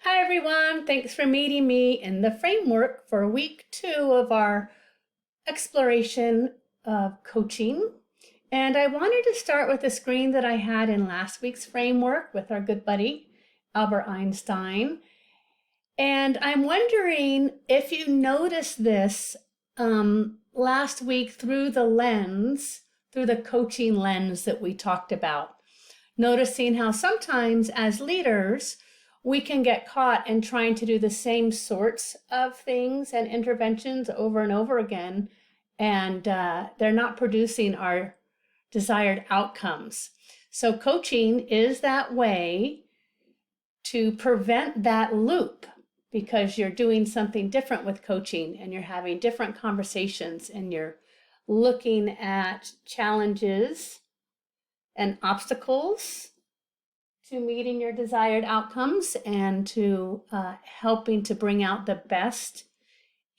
Hi everyone, thanks for meeting me in the framework for week 2 of our exploration of coaching. And I wanted to start with a screen that I had in last week's framework with our good buddy, Albert Einstein. And I'm wondering if you noticed this last week through the coaching lens that we talked about. Noticing how sometimes as leaders, we can get caught in trying to do the same sorts of things and interventions over and over again, and they're not producing our desired outcomes. So coaching is that way to prevent that loop, because you're doing something different with coaching and you're having different conversations and you're looking at challenges and obstacles to meeting your desired outcomes and to helping to bring out the best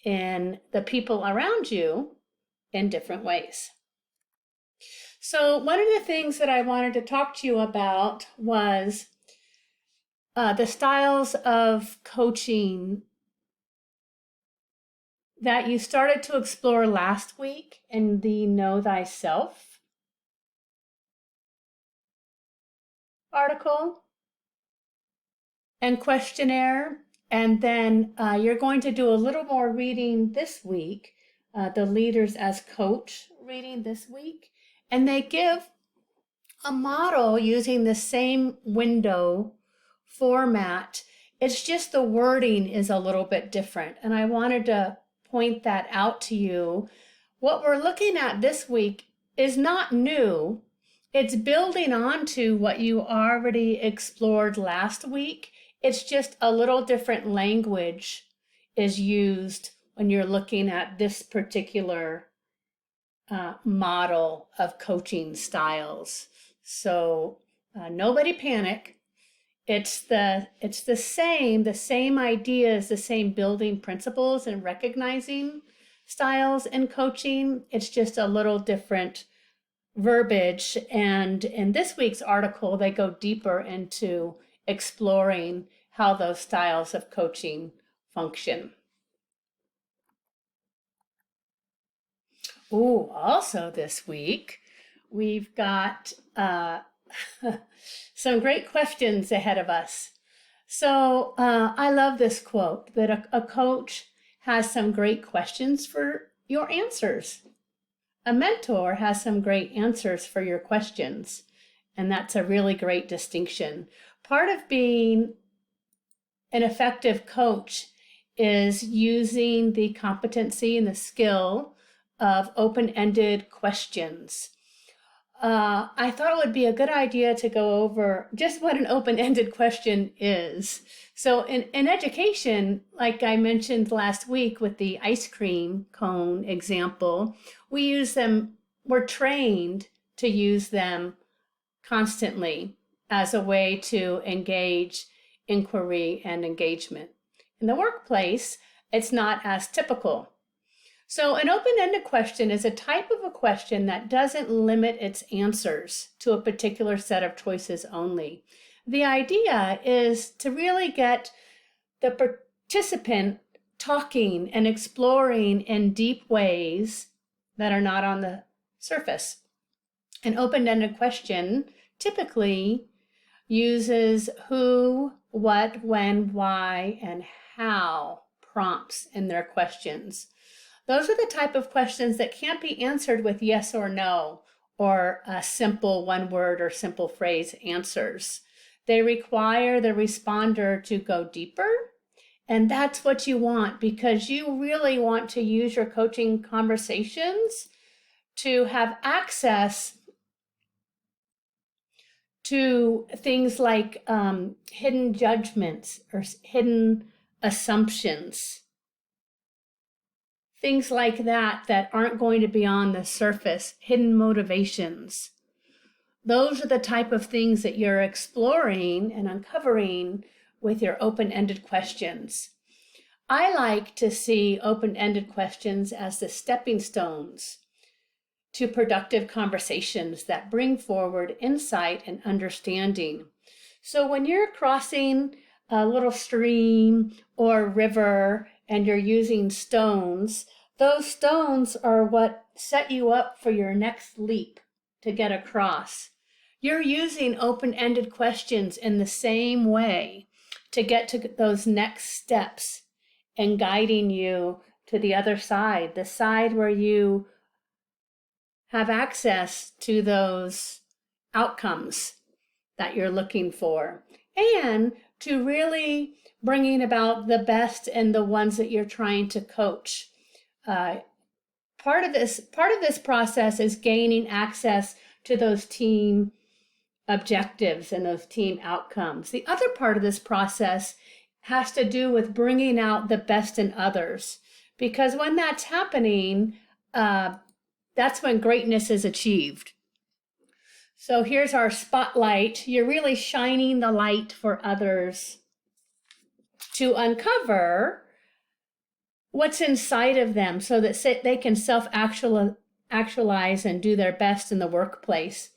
in the people around you in different ways. So one of the things that I wanted to talk to you about was the styles of coaching that you started to explore last week in the Know Thyself article and questionnaire. And then you're going to do a little more reading this week, the Leaders as Coach reading this week. And they give a model using the same window format. It's just the wording is a little bit different. And I wanted to point that out to you. What we're looking at this week is not new. It's building on to what you already explored last week. It's just a little different language is used when you're looking at this particular model of coaching styles. So nobody panic. It's the same ideas, the same building principles and recognizing styles in coaching. It's just a little different verbiage. And in this week's article, they go deeper into exploring how those styles of coaching function. Oh, also this week, we've got some great questions ahead of us. So I love this quote that a coach has some great questions for your answers. A mentor has some great answers for your questions, and that's a really great distinction. Part of being an effective coach is using the competency and the skill of open-ended questions. I thought it would be a good idea to go over just what an open-ended question is. So in education, like I mentioned last week with the ice cream cone example, we use them, we're trained to use them constantly as a way to engage inquiry and engagement. In the workplace, it's not as typical. So an open-ended question is a type of a question that doesn't limit its answers to a particular set of choices only. The idea is to really get the participant talking and exploring in deep ways that are not on the surface. An open-ended question typically uses who, what, when, why, and how prompts in their questions. Those are the type of questions that can't be answered with yes or no, or a simple one word or simple phrase answers. They require the responder to go deeper, and that's what you want, because you really want to use your coaching conversations to have access to things like hidden judgments or hidden assumptions. Things like that aren't going to be on the surface, hidden motivations. Those are the type of things that you're exploring and uncovering with your open-ended questions. I like to see open-ended questions as the stepping stones to productive conversations that bring forward insight and understanding. So when you're crossing a little stream or river and you're using stones, those stones are what set you up for your next leap to get across. You're using open-ended questions in the same way to get to those next steps and guiding you to the other side, the side where you have access to those outcomes that you're looking for, and to really bringing about the best in the ones that you're trying to coach. Part of this process is gaining access to those team objectives and those team outcomes. The other part of this process has to do with bringing out the best in others, because when that's happening, that's when greatness is achieved. So here's our spotlight. You're really shining the light for others to uncover what's inside of them so that they can self-actualize and do their best in the workplace.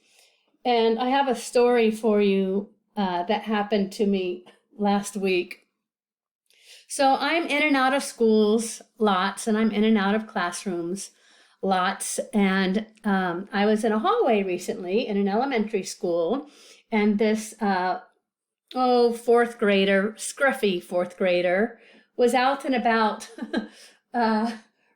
And I have a story for you that happened to me last week. So I'm in and out of schools lots, and I'm in and out of classrooms lots. And I was in a hallway recently in an elementary school, and this fourth grader, scruffy fourth grader, was out and about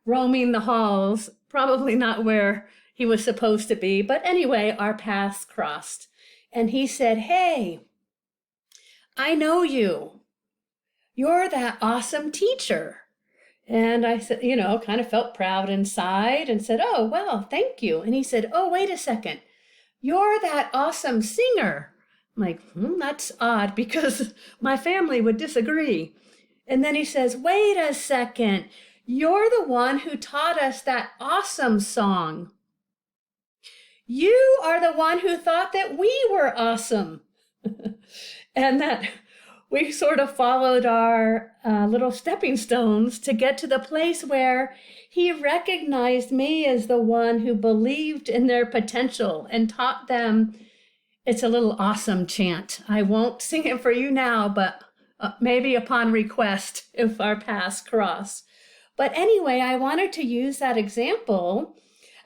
roaming the halls, probably not where he was supposed to be. But anyway, our paths crossed. And he said, "Hey, I know you. You're that awesome teacher." And I said, kind of felt proud inside and said, "Oh, well, thank you." And he said, "Oh, wait a second. You're that awesome singer." I'm like, that's odd because my family would disagree. And then he says, "Wait a second. You're the one who taught us that awesome song. You are the one who thought that we were awesome." And that we sort of followed our little stepping stones to get to the place where he recognized me as the one who believed in their potential and taught them. It's a little awesome chant. I won't sing it for you now, but maybe upon request if our paths cross. But anyway, I wanted to use that example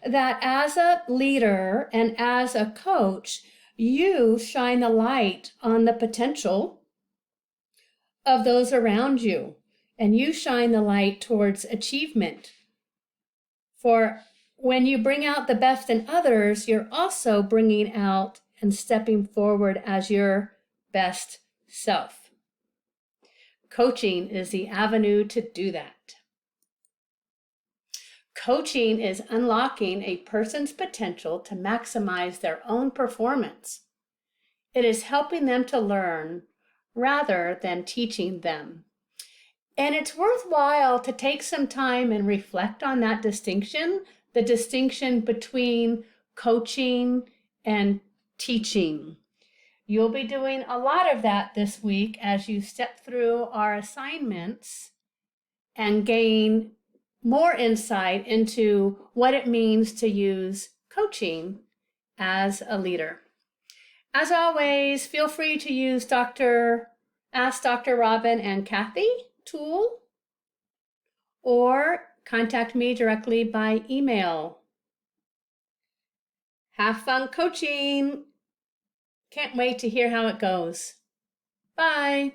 that as a leader and as a coach, you shine the light on the potential of those around you, and you shine the light towards achievement. For when you bring out the best in others, you're also bringing out and stepping forward as your best self. Coaching is the avenue to do that. Coaching is unlocking a person's potential to maximize their own performance. It is helping them to learn rather than teaching them. And it's worthwhile to take some time and reflect on that distinction, the distinction between coaching and teaching. You'll be doing a lot of that this week as you step through our assignments and gain more insight into what it means to use coaching as a leader. As always, feel free to use Ask Dr. Robin and Kathy tool, or contact me directly by email. Have fun coaching. Can't wait to hear how it goes. Bye.